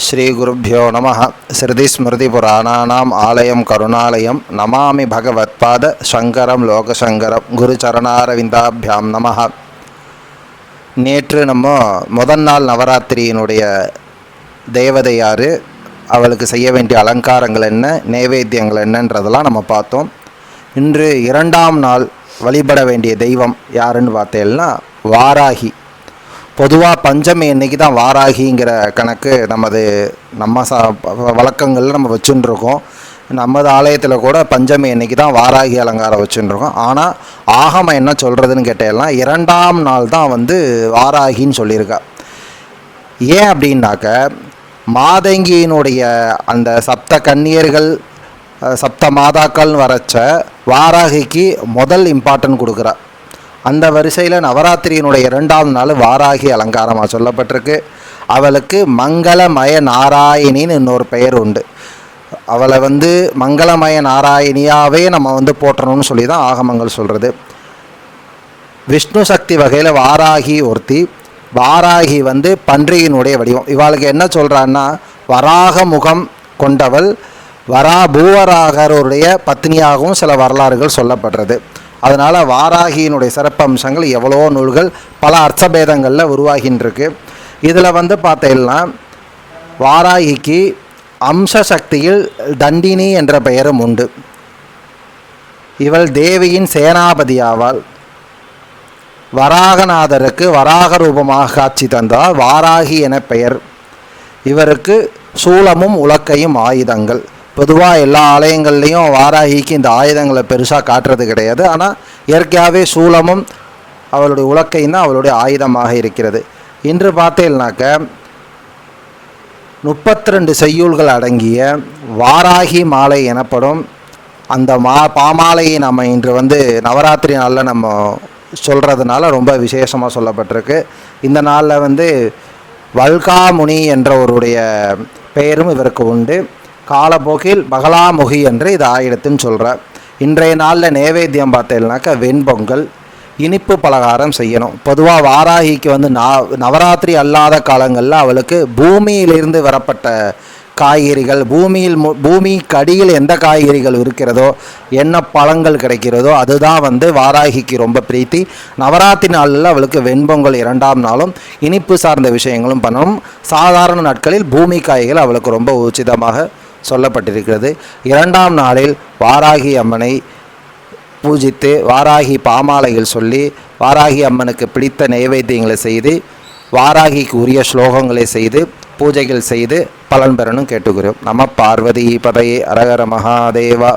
ஸ்ரீகுருभ्यो நமः. ஸ்ருதிஸ்மிருதிபுராணானாம் ஆலயம் கருணாலயம் நமாமி பகவத்பாத சங்கரம் லோகசங்கரம் குருச்சரணாரவிந்தாபியாம் நமः. நேற்று நம்ம முதல் நாள் நவராத்திரியினுடைய தேவதை யார், அவளுக்கு செய்ய வேண்டிய அலங்காரங்கள் என்ன, நைவேத்தியங்கள் என்னன்றதெல்லாம் நம்ம பார்த்தோம். இன்று இரண்டாம் நாள் வழிபட வேண்டிய தெய்வம் யாருன்னு பார்த்தேன்னா வாராகி. பொதுவாக பஞ்சமி அன்னைக்கு தான் வாராகிங்கிற கணக்கு நம்ம வழக்கங்களில் நம்ம வச்சுட்டுருக்கோம். நமது ஆலயத்தில் கூட பஞ்சமி அன்னைக்கு தான் வாராகி அலங்காரம் வச்சுட்டுருக்கோம். ஆனால் ஆகமம் என்ன சொல்கிறதுன்னு கேட்டேன்னா இரண்டாம் நாள் தான் வாராகின்னு சொல்லியிருக்கா. ஏன் அப்படின்னாக்க மாதங்கியினுடைய அந்த சப்த கன்னியர்கள் சப்த மாதாக்கள்னு வரைச்ச வாராகிக்கு முதல் இம்பார்ட்டன்ட் கொடுக்குறா. அந்த வரிசையில் நவராத்திரியினுடைய இரண்டாம் நாள் வாராகி அலங்காரமாக சொல்லப்பட்டிருக்கு. அவளுக்கு மங்களமய நாராயணின்னு இன்னொரு பெயர் உண்டு. அவளை மங்களமய நாராயணியாகவே நம்ம போற்றணும்னு சொல்லி தான் ஆகமங்கள் சொல்கிறது. விஷ்ணு சக்தி வகையில் வாராகி ஒருத்தி. வாராகி பன்றியினுடைய வடிவம். இவளுக்கு என்ன சொல்கிறான்னா வராக முகம் கொண்டவள், பூவராகருடைய பத்னியாகவும் சில வரலாறுகள் சொல்லப்படுறது. அதனால் வாராகியினுடைய சிறப்பம்சங்கள் எவ்வளோ நூல்கள் பல அர்த்தபேதங்களில் உருவாகின்றிருக்கு. இதில் பார்த்தீங்கன்னா வாராகிக்கு அம்ச சக்தியில் தண்டினி என்ற பெயரும் உண்டு. இவள் தேவியின் சேனாபதி ஆவாள். வராகநாதருக்கு வராக ரூபமாக காட்சி தந்தால் வாராகி என பெயர். இவருக்கு சூலமும் உலக்கையும் ஆயுதங்கள். பொதுவாக எல்லா ஆலயங்கள்லேயும் வாராகிக்கு இந்த ஆயுதங்களை பெருசாக காட்டுறது கிடையாது. ஆனால் இயற்கையாகவே சூலமும் அவளுடைய உலக்கையும் தான் அவளுடைய ஆயுதமாக இருக்கிறது. இன்று பார்த்தேன்னாக்க 32 செய்யுள்கள் அடங்கிய வாராகி மாலை எனப்படும் அந்த பாமாலையை நம்ம இன்று நவராத்திரி நாளில் நம்ம சொல்கிறதுனால ரொம்ப விசேஷமாக சொல்லப்பட்டிருக்கு. இந்த நாளில் வல்காமுனி என்ற ஒருடைய பெயரும் இவருக்கு உண்டு. காலப்போக்கில் பகலாமுகி என்று இது ஆயிடத்துன்னு சொல்கிறார். இன்றைய நாளில் நைவேத்தியம் பார்த்தேன்னாக்கா வெண்பொங்கல், இனிப்பு பலகாரம் செய்யணும். பொதுவாக வாராகிக்கு நவராத்திரி அல்லாத காலங்களில் அவளுக்கு பூமியிலிருந்து வரப்பட்ட காய்கறிகள், பூமிக்கு அடியில் எந்த காய்கறிகள் இருக்கிறதோ, என்ன பழங்கள் கிடைக்கிறதோ அதுதான் வாராகிக்கு ரொம்ப பிரீத்தி. நவராத்திரி நாளில் அவளுக்கு வெண்பொங்கல் இரண்டாம் நாளும் இனிப்பு சார்ந்த விஷயங்களும் பண்ணணும். சாதாரண நாட்களில் பூமி காய்கள் அவளுக்கு ரொம்ப உச்சிதமாக சொல்லப்பட்டிருக்கிறது. இரண்டாம் நாளில் வாராகி அம்மனை பூஜித்து வாராகி பாமாலைகள் சொல்லி வாராகி அம்மனுக்கு பிடித்த நைவேத்தியங்களை செய்து வாராகிக்கு உரிய ஸ்லோகங்களை செய்து பூஜைகள் செய்து பலன் பெறணும் கேட்டுக்கிறோம். நம பார்வதி பதையே அரகர மகாதேவா.